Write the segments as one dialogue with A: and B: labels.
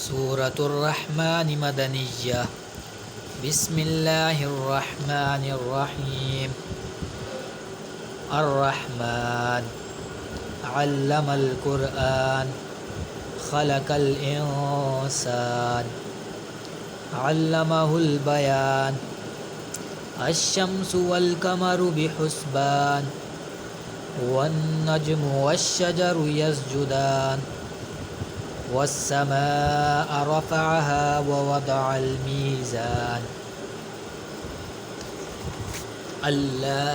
A: सूरतुर रहमान मदनिय्या। बिस्मिल्लाहिर रहमानिर रहीम। अर्रहमान अल्लमल कुरआन खलकल इंसान अल्लमहुल बयान। अश्शम्सु वल कमरु बिहुस्बान वन्नज्मु वश्शजरु यस्जुदान वस्समाअ रफ़अहा ववदअल मीज़ान अल्ला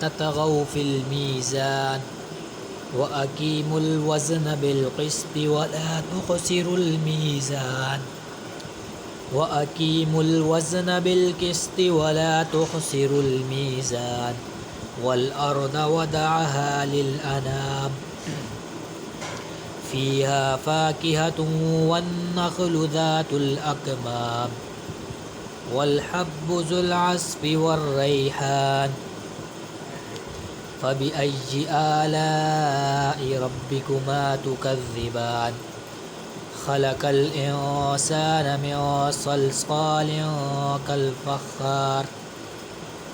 A: ततगौ फिल मीज़ान वअकीमुल वज़न बिलक़िस्ति वला तुख़सिरुल मीज़ान वअकीमुल वज़न बिलक़िस्ति वला तुख़सिरुल मीज़ान वल अर्द वदअहा लिल अनाम फ़ीहा फ़ाकिहतुन वन्नख़्लु ज़ातुल अकमाम वल्हब्बु ज़ुल अस्फ़ि वर्रैहान फ़बिअय्यि आलाइ रब्बिकुमा तुकज़्ज़िबान। खलक़ल इंसान मिन सल्सालिन कल्फ़ख़्ख़ार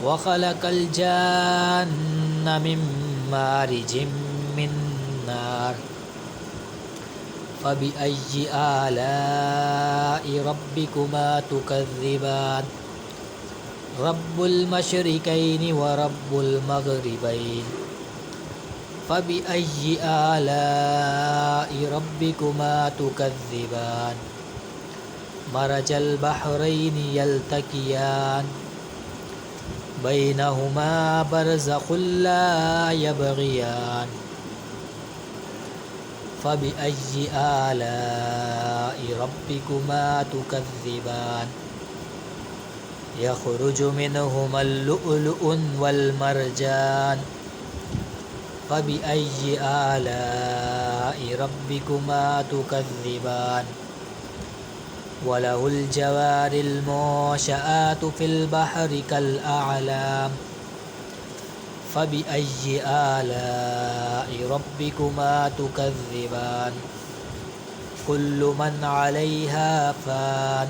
A: वखलक़ल जान्न मिन मारिजिम मिन नार फ़बिअय्यि आलाइ रब्बिकुमा तुकज़्ज़िबान। रब्बुल मशरिक़ैनि व रब्बुल मग़रिबैनि फ़बिअय्यि आलाइ रब्बिकुमा तुकज़्ज़िबान। मरजल बहरैनि यल्तक़ियान बैनहुमा बरज़ख़ुन ला यबग़ियान फ़बिअय्यि आलाइ रब्बिकुमा तुकज़्ज़िबान। यख़रुजु मिनहुमल लुअलुअु वल मरजान फ़बिअय्यि आलाइ रब्बिकुमा तुकज़्ज़िबान। वलहुल जवारिल मुंशआतु फ़िल बहरि कल अअलाम फ़बिअय्यि आलाइ रब्बिकुमा तुकज़्ज़िबान। कुल्लु मन अलैहा फ़ान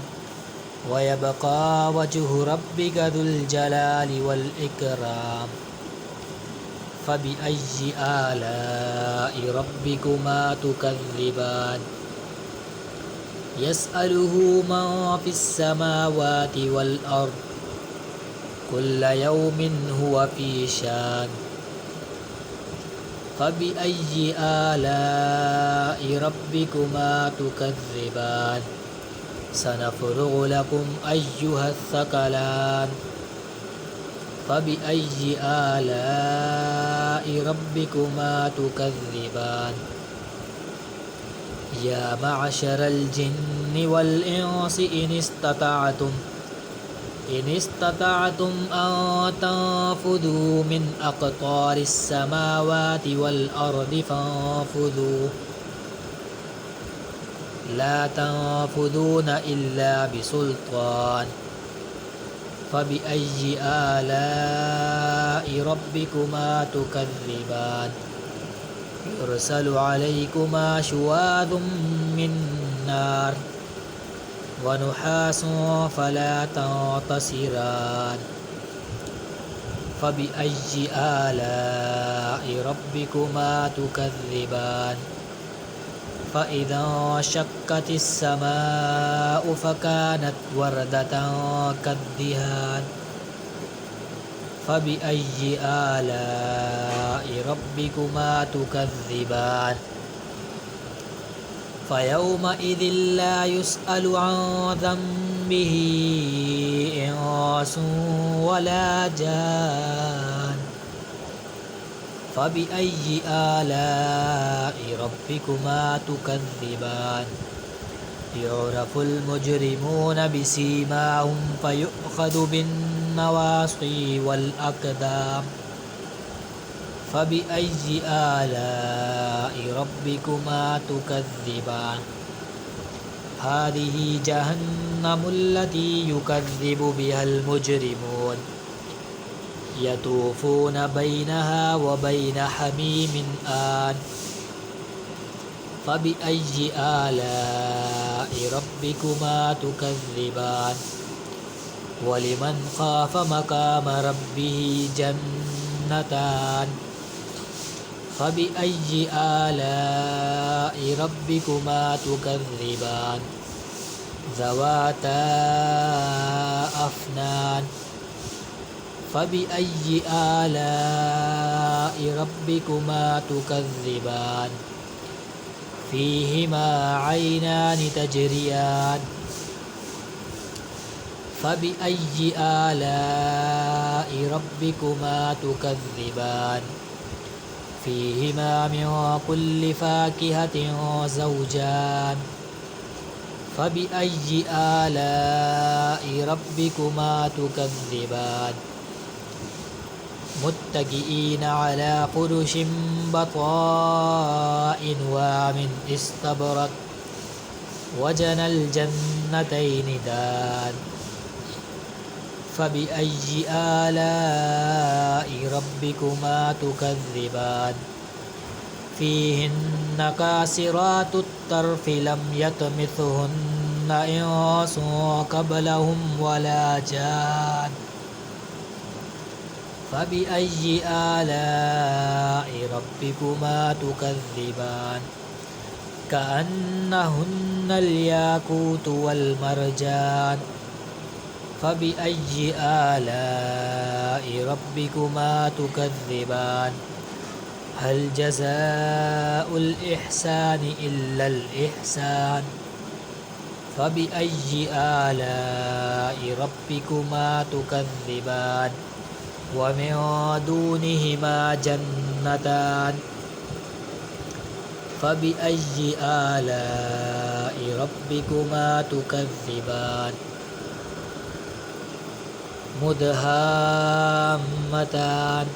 A: वयबक़ा वजहु रब्बिका ज़ुल जलालि वल इकराम फ़बिअय्यि आलाइ रब्बिकुमा तुकज़्ज़िबान। यसअलुहु मन फ़िस्समावाति वल अर्द कुल्ल यौमिन हुवा फ़ी शान फ़बिअय्यि आलाइ रब्बिकुमा तुकज़्ज़िबान। सनफ़्रुग़ु लकुम अय्युहस्सक़लान फ़बिअय्यि आलाइ रब्बिकुमा तुकज़्ज़िबान। या मअशरल जिन्नि वल इंसि इन इस्ततअतुम अन तंफ़ुज़ू मिन अक़तारिस समावाति वल अर्दि फ़ंफ़ुज़ू ला तंफ़ुज़ून इल्ला बिसुल्तान फ़बिअय्यि आलाइ रब्बिकुमा तुकज़्ज़िबान। युरसलु अलैकुमा शुवाज़ुम मिन नार वनुहासुन फ़ला तंतसिरान फ़बिअय्यि आलाइ रब्बिकुमा तुकज़्ज़िबान। फ़इज़ा शक़्क़तिस समाअु फ़कानत वरदतन कद्दिहान फ़बिअय्यि आलाइ रब्बिकुमा तुकज़्ज़िबान। फ़यौमइज़िन ला युसअलु अन ज़ंबिही इंसुन वला जान फ़बिअय्यि आलाइ रब्बिकुमा तुकज़्ज़िबान। युअरफ़ुल मुजरिमून बिसीमाहुम फ़युअख़ज़ु बिन्नवासिय वल अक़दाम फ़बिअय्यि आलाइ रब्बिकुमा तुकज़्ज़िबान। हाज़िही जहन्नमुल्लती युकज़्ज़िबु बिहल मुजरिमून यतूफ़ून बैनहा व बैन हमीमिन आन فبأي آلاء ربكما تكذبان ولمن خاف مقام ربه جنتان فبأي آلاء ربكما تكذبان ذواتا أفنان فبأي آلاء ربكما تكذبان فيهما عينان تجريان فبأي آلاء ربكما تكذبان فيهما من كل فاكهة زوجان فبأي آلاء ربكما تكذبان متكئين على فرش بطائنها من استبرق وجنى الجنتين دان فبأي آلاء ربكما تكذبان فيهن قاصرات الطرف لم يطمثهن إنس قبلهم ولا جان فبأي آلاء ربكما تكذبان كأنهن الياقوت والمرجان فبأي آلاء ربكما تكذبان هل جزاء الإحسان إلا الإحسان فبأي آلاء ربكما تكذبان ومن دونهما جنتان فبأي آلاء ربكما تكذبان مدهامتان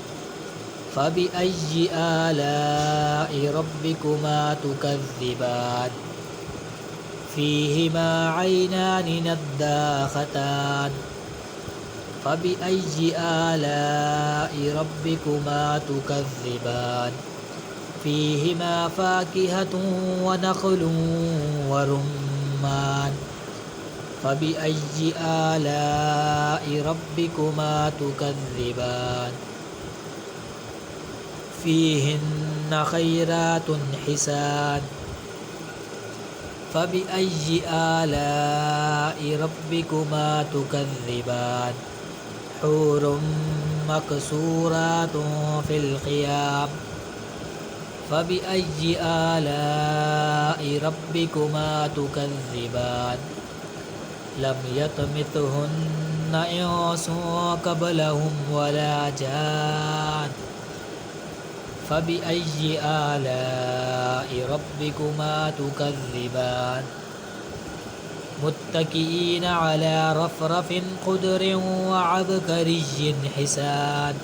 A: فبأي آلاء ربكما تكذبان فيهما عينان نضاختان فبأي آلاء ربكما تكذبان فيهما فاكهة ونخل ورمان فبأي آلاء ربكما تكذبان فيهن خيرات حسان فبأي آلاء ربكما تكذبان حور مقصورات في الخيام فبأي آلاء ربكما تكذبان لم يطمثهن إنس قبلهم ولا جان فبأي آلاء ربكما تكذبان متكئين على رفرف خضر وعبقري حسان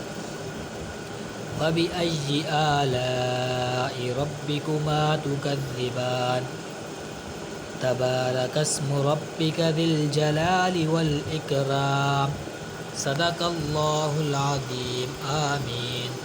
A: فبأي آلاء ربكما تكذبان تبارك اسم ربك ذي الجلال والإكرام صدق الله العظيم آمين.